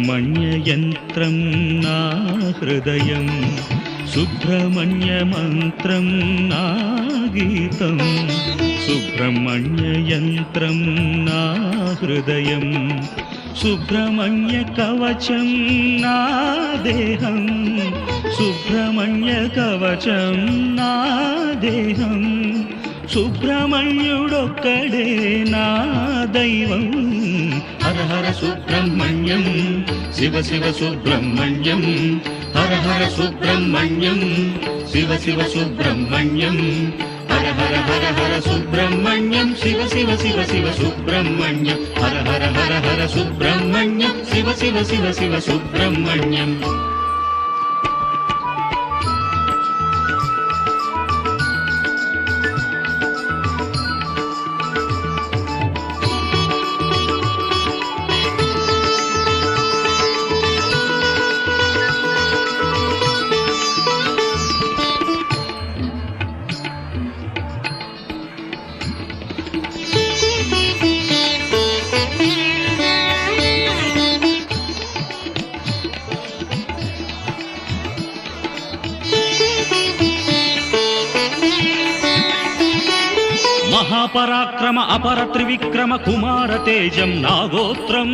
సుబ్రహ్మణ్య యంత్రం నా హృదయం, సుబ్రహ్మణ్య మంత్రం నా గీతం. సుబ్రహ్మణ్య యంత్రం నా హృదయం, సుబ్రహ్మణ్య కవచం నా దేహం. సుబ్రహ్మణ్య కవచం నా దేహం, సుబ్రహ్మణ్యుడొక్కడే నా దైవం. హర హర సుబ్రహ్మణ్యం, శివ శివ సుబ్రహ్మణ్యం. హర హర సుబ్రహ్మణ్యం, శివ శివ సుబ్రహ్మణ్యం. హర హర హర హర సుబ్రహ్మణ్యం, శివ శివ శివ శివ సుబ్రహ్మణ్యం. హర హర హర హర సుబ్రహ్మణ్యం, శివ శివ శివ శివ సుబ్రహ్మణ్యం. మహాపరాక్రమ అపర త్రివిక్రమ కుమార తేజం నాగోత్రం.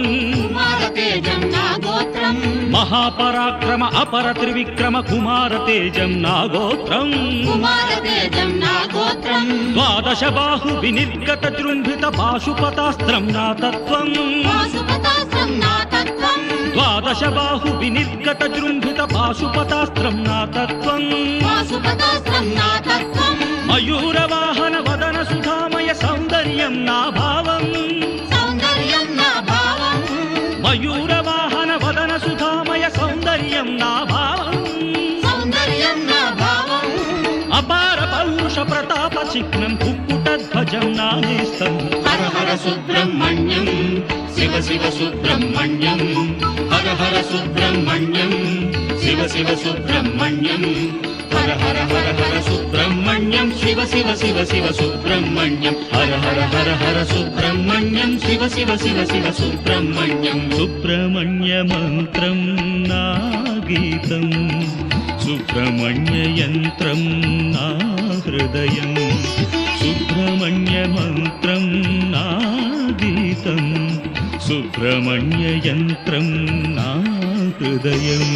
మహాపరాక్రమ అపర త్రివిక్రమ కుమార తేజం నాగోత్రం. ద్వాదశ బాహు వినిర్గత జృంభిత పాశుపతాస్త్రం నా తత్వం. ద్వాదశ బాహు వినిర్గత జృంభిత పాశుపతాస్త్రం నా తత్వం. మయూరవాహన వదన సుధామయ సౌందర్యం నా భావం. మయూరవాహన వదన సుధామయ సౌందర్యం నా భావం. అపార పౌరుష ప్రతాప చిహ్నం కుక్కుటధ్వజం నా నేస్తం. హర హర సుబ్రహ్మణ్యం, శివ శివ సుబ్రహ్మణ్యం. హర హర సుబ్రహ్మణ్యం, శివ శివ సుబ్రహ్మణ్యం. హర హర హర హర సుబ్రహ్మణ్యం, శివ శివ శివ శివ సుబ్రహ్మణ్యం. హర హర హర హర సుబ్రహ్మణ్యం, శివ శివ శివ శివ సుబ్రహ్మణ్యం. సుబ్రహ్మణ్య మంత్రం నా గీతం, సుబ్రహ్మణ్య యంత్రం నా హృదయం. సుబ్రహ్మణ్య మంత్రం నా గీతం, సుబ్రహ్మణ్య యంత్రం నా హృదయం.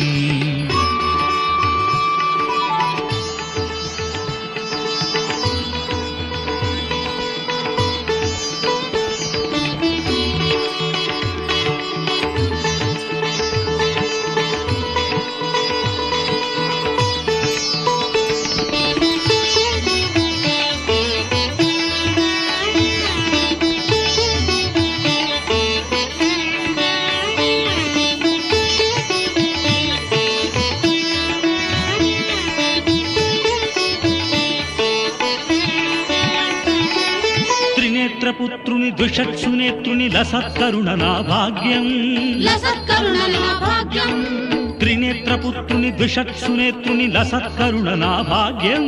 పుత్రుని ద్విషత్సునేత్రుని లసత్కరుణ నా భాగ్యం. త్రినేత్రపుత్రుని ద్విషత్సునేత్రుని లసత్కరుణ నా భాగ్యం.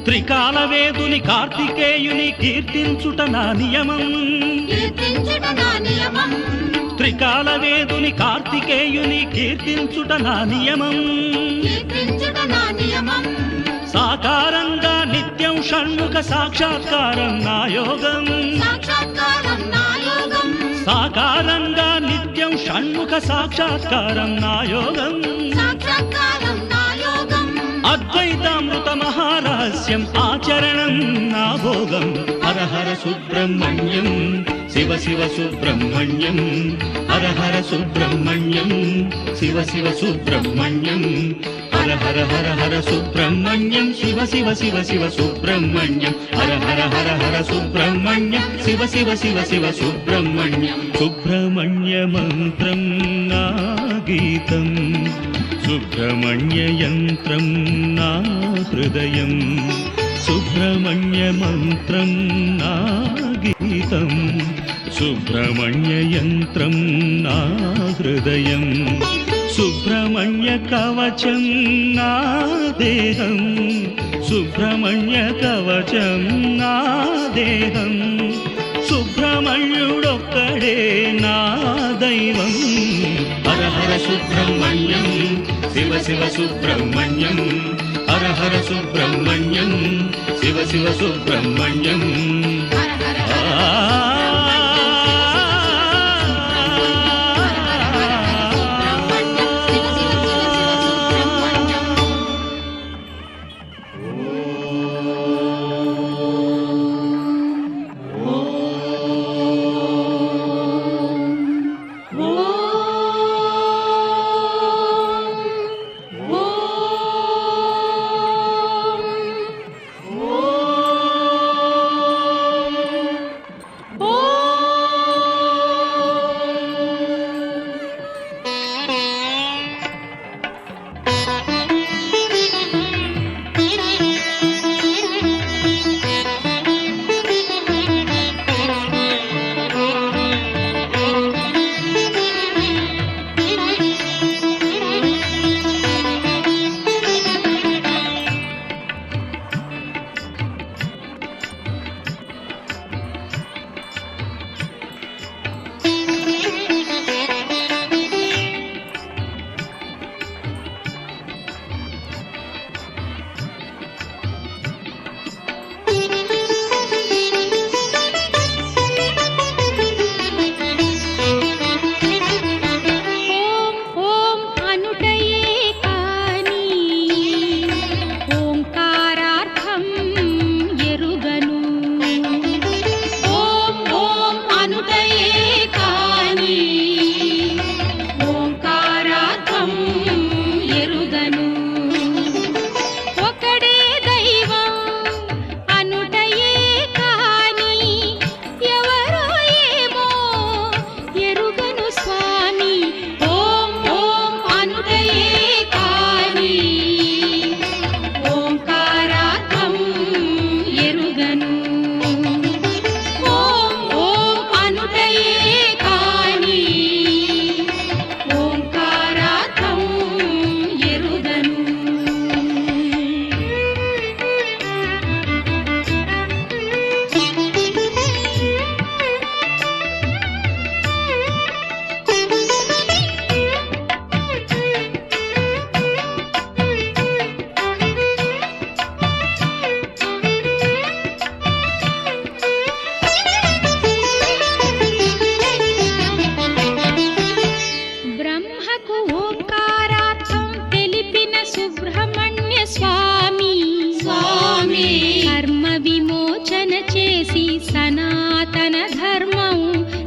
త్రికాలవేదుని కార్తికేయుని కీర్తించుట నా నియమం. త్రికాలవేదుని కార్తికేయుని కీర్తించుట నా నియమం. సాకారంగా నిత్యం షణ్ముఖ సాక్షాత్కారం నా యోగం. సాకారంగా నిత్యం షణ్ముఖ సాక్షాత్కారం నా యోగం. అద్వైతామృత మహారహస్యం ఆచరణం నా భోగం. హర హర సుబ్రహ్మణ్యం, శివ శివ సుబ్రహ్మణ్యం. హర హర సుబ్రహ్మణ్యం, శివ శివ సుబ్రహ్మణ్యం. హర హర హర హర సుబ్రహ్మణ్యం, శివ శివ శివ శివ సుబ్రహ్మణ్యం. హర హర హర హర సుబ్రహ్మణ్యం, శివ శివ శివ శివ సుబ్రహ్మణ్యం. సుబ్రహ్మణ్య మంత్రం నా గీతం, సుబ్రహ్మణ్య యంత్రం నా హృదయం. సుబ్రహ్మణ్య మంత్రం నా గీతం, సుబ్రహ్మణ్య యంత్రం నా హృదయం. సుబ్రహ్మణ్య కవచం నా దేహం, సుబ్రహ్మణ్య కవచం నా దేహం. సుబ్రహ్మణ్య సుబ్రహ్మణ్యుడొక్కడే నా దైవం. హర హర సుబ్రహ్మణ్యం శివ శివ సుబ్రహ్మణ్యం. హర హర సుబ్రహ్మణ్యం శివ శివ సుబ్రహ్మణ్యం.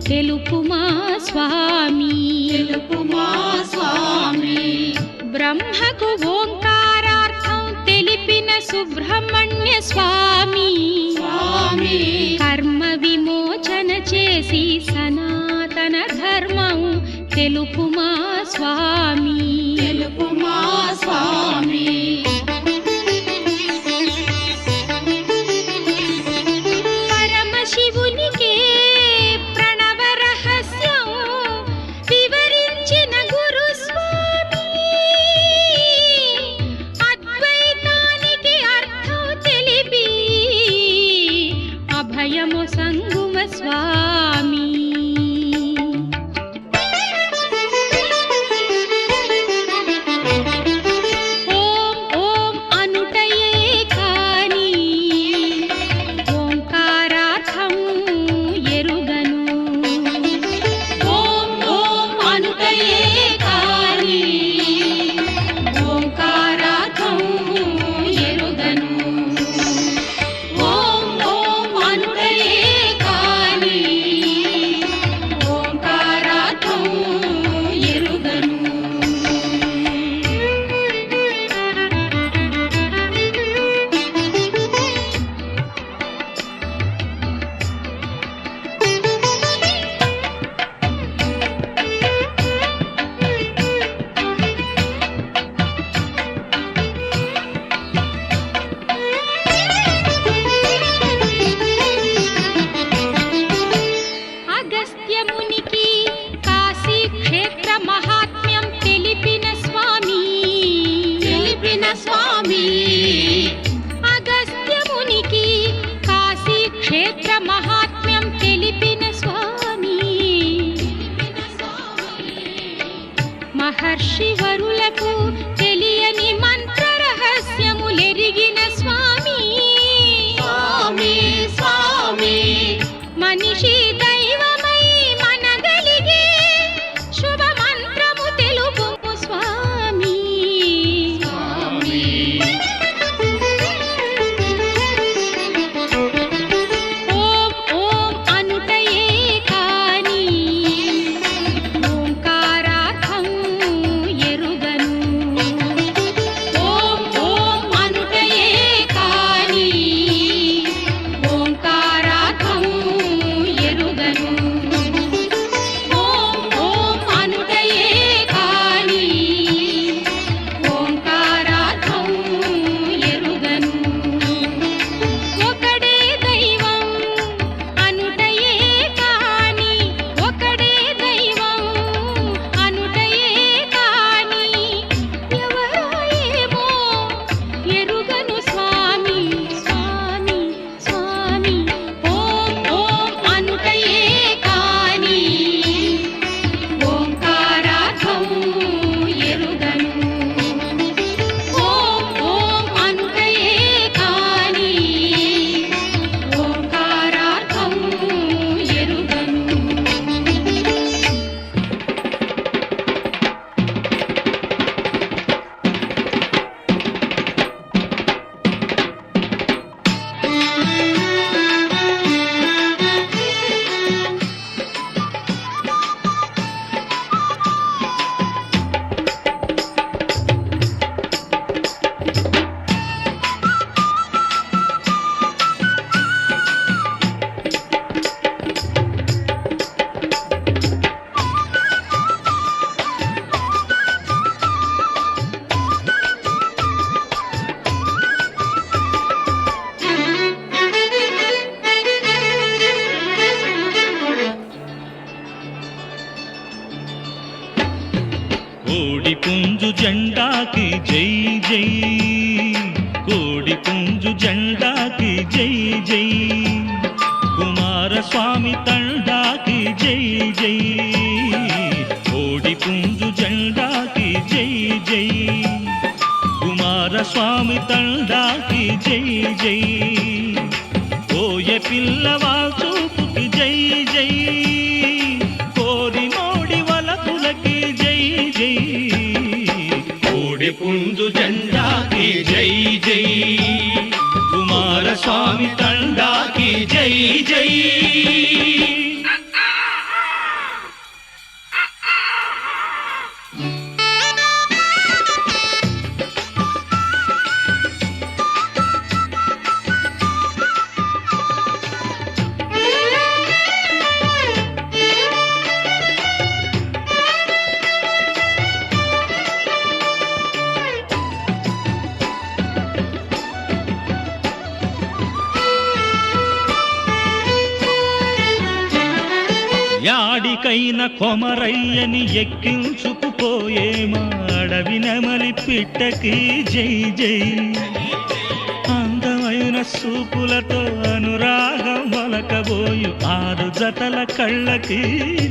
తెలుపుమా స్వామి, తెలుపుమా స్వామి. బ్రహ్మకు ఓంకారార్థం తెలిపిన సుబ్రహ్మణ్య స్వామి, స్వామి. కర్మ విమోచన చేసి సనాతన ధర్మం తెలుపుమా స్వామి, తెలుపుమా స్వామి. పరమశివునికే ప్రణవ రహస్యం వివరించిన గురుస్వామి, అద్వైతానికి అర్థం తెలిపి అభయము సంగుమ స్వామి. అగస్త్యమునికి కాశీ క్షేత్ర మహాత్మ్యం తెలిపిన భక్తులకు తెలియని మంత్ర రహస్యములెరిగిన స్వామి స్వామి స్వామి మనిషి దైవమై మనగలిగే శుభ మంత్రము తెలుపుము స్వామి స్వామి ఓం ఓం అనుటయే కాని ఓంకారార్థం ఎరుగను ఓం ఓం అనుటయే కాని ఓంకారార్థం ఎరుగను ఓం ఓం అనుటయే కాని ఓంకారార్థం ఎరుగను ఒకడే దైవం అనుటయే కాని ఒకడే దైవం అనుటయే కాని ఎవరో ఏమో ఎరుగను స్వామి స్వామి స్వామి ఓం ఓం అనుటయే కాని ఓంకారార్థం ఎరుగను ఓం ఓం అనుటయే కాని ఓంకారార్థం ఎరుగను కోడి పుంజు జెండాకి జై జై కోడి పుంజు జెండాకి జై జై కుమారస్వామి తండాకి జై జై కోడి పుంజు జెండాకి జై జై కుమారస్వామి తండాకి జై జై కోయ పిల్లవా చూపుకి జై జై కోరి మోడి వలపులకి జై జై కోడి పుంజు జెండాకి జై జై కుమారస్వామి తండాకి జై జై యాడికైన కొమరయ్యని ఎక్కించుకుపోయేమా అడవి నెమలి పిట్టకి జై జై అందమైన సూపులతో అనురాగం వలకబోయు ఆరు జతల కళ్ళకి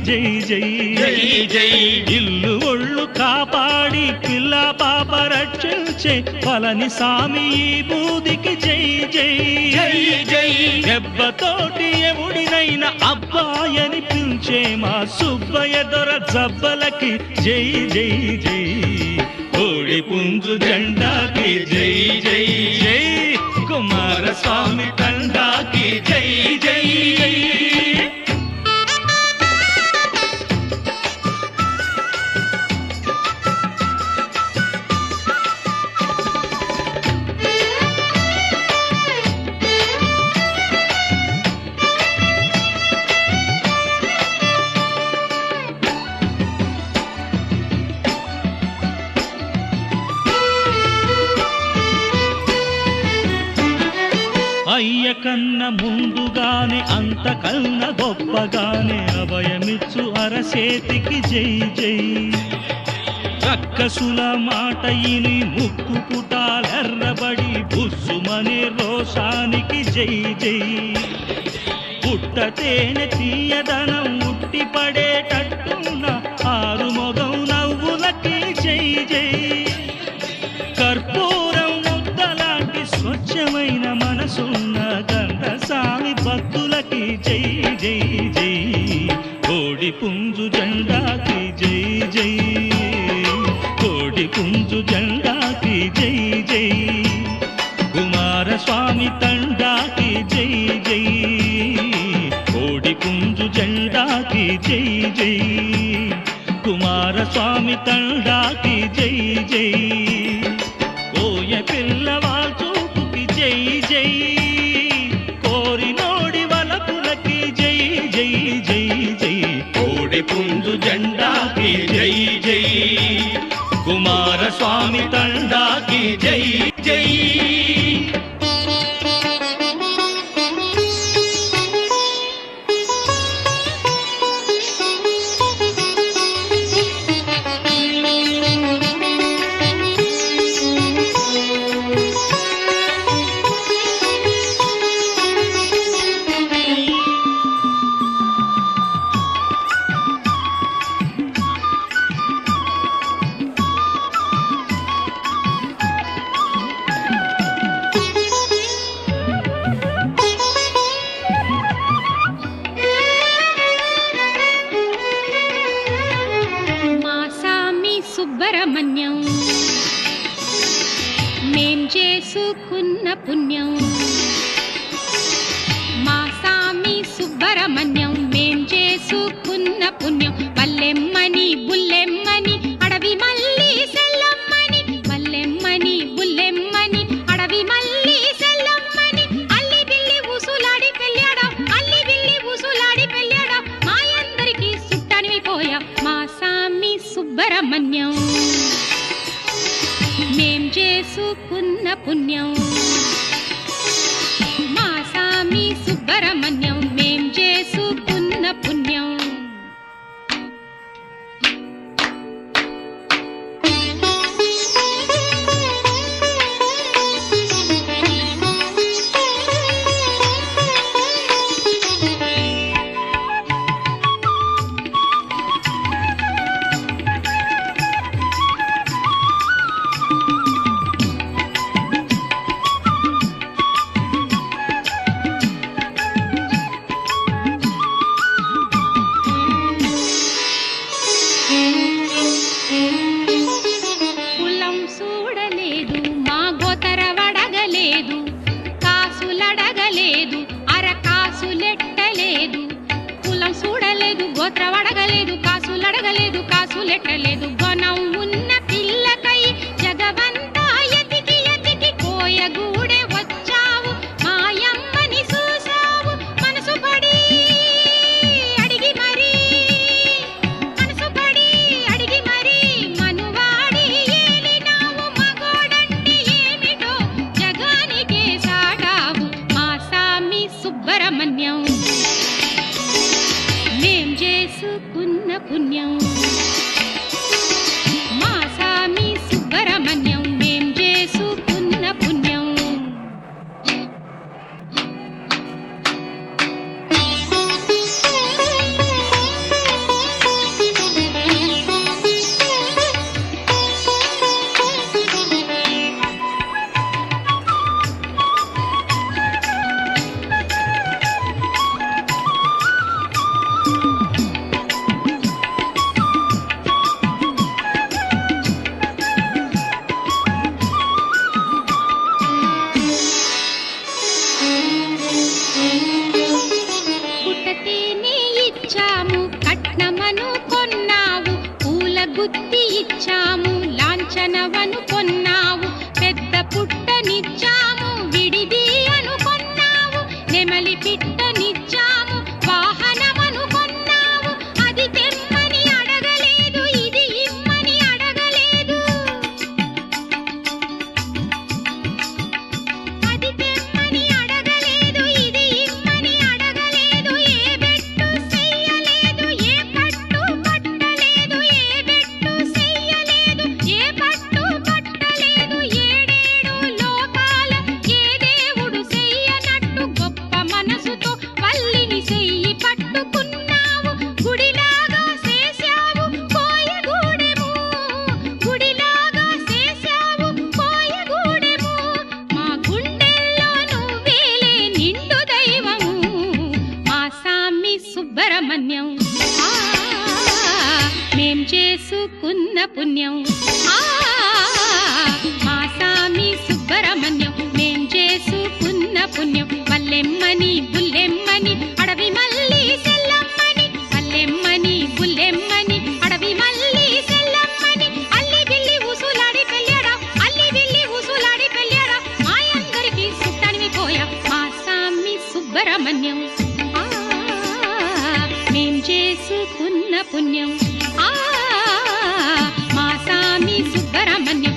జై జై జై జై ఇల్లు ఒళ్ళు కాపాడి పిల్ల పాప రక్షించే పలని సామి ఈ బూదికి జై జై జై జై దెబ్బతోటి ఎవుడినైన అబ్బాయని పిలిచే మా సుబ్బయ్య దొర జబ్బలకి జై జై జై కోడి పుంజు జెండాకి జై జై జై కుమారస్వామి తండాకి జై జై అయ్య కన్న ముందుగానే అంతకన్నా గొప్పగానే అభయమిచ్చు అరసేతికి జై జై రక్కసుల మాట ఇని ముక్కు పుటాలెర్రబడి బుస్సుమనే రోషానికి జై జై పుట్టతేనె తీయదనం ఉట్టి పడేటట్టున్న ఆరు మొగం నవ్వులకి జై జై స్వచ్ఛమైన మనసున్న గంధసామి భక్తులకి జై జై జై కోడి పుంజు జెండాకి జై జై కోడి పుంజు జెండాకి జై జై కుమారస్వామి తండాకి జై జై కోడి పుంజు జెండాకి జై జై కుమారస్వామి తండాకి జై జై కోయ పిల్లవాళ్ళ చూపుకి జై జై కోరి నోడి వలపులకి జై జై జై జై కోడి పుంజు జెండాకి జై జై కుమారస్వామి తండాకి జై జై సుబ్రహ్మణ్యం మేం చేసుకున్న పుణ్యం మా సామి సుబ్రహ్మణ్యం మేం చేసుకున్న పుణ్యం వల్లెమ్మని బుల్లెమ్మని అడవి మల్లి సెల్లమ్మని వల్లెమ్మని బుల్లెమ్మని అడవి మల్లి సెల్లమ్మని అల్లి బిల్లి ఊసులాడి పెళ్ళాడా అల్లి బిల్లి ఊసులాడి పెళ్ళాడా మా అందరికీ సుట్టనిపోయా మా సామి సుబ్రహ్మణ్యం మేం చేసుకున్న పుణ్యం మా సామి సుబ్రహ్మణ్యం మేం చేసుకున్న పుణ్యం కులం చూడలేదు మా గోతర వడగలేదు కాసులడగలేదు అరకాసులెట్టలేదు కులం చూడలేదు గోత్ర వడగలేదు కాసులడగలేదు కాసులెట్టలేదు గుణం ఉన్న పిల్లకై జగవంతా ఎతికి ఎతికి కోయగూడే వచ్చావు మాయమ్మని చూసావు మనసు పడి అడిగి మరి మనసు పడి అడిగి మరి మనువాడి ఏలినావు మగోడంటే ఏమిటో జగానికే సాటావు మా సామి సుబ్రహ్మణ్యం మేం చేసుకున్న పుణ్యం మా సామి సుబ్రహ్మణ్యం మేం చేసుకున్న పుణ్యం పుట్టతేనే ఇచ్చాము కట్నమను కొన్నావు పూల గుత్తి ఇచ్చాము లాంఛనవను కొన్నావు పెద్ద పుట్టనిచ్చాము విడిది అనుకొన్నావు నెమలి పిట్టనిచ్చాము వాహనమను కొన్నావు అది తెమ్మని అడగలేదు ఇది ఇమ్మని అడగలేదు అది తెమ్మని అడగలేదు ఇది ఇమ్మని అడగలేదు ఏ బెట్టు చెయ్యలేదు ఏ పట్టు పట్టలేదు ఏ బెట్టు చెయ్యలేదు ఏ పట్టు పట్టలేదు ఏడేడు లోకాల సుబ్రహ్మణ్యం ఆ మేం చేసుకున్న పుణ్యం ఆ మా సామి సుబ్రహ్మణ్యం మేం చేసుకున్న పుణ్యం వల్లెమ్మని బుల్లెమ్మని అడవి మల్లి సెల్లమ్మని వల్లెమ్మని బుల్లెమ్మని అడవి మల్లి సెల్లమ్మని అల్లి బిల్లి ఉసులాడి పెళ్ళాడా అల్లి బిల్లి ఉసులాడి పెళ్ళాడా మా అందరికి సుట్టనివి పోయా మా సామి సుబ్రహ్మణ్యం ఆ మేం చేసుకున్న పుణ్యం ఆ మా సామి సుబ్రహ్మణ్యం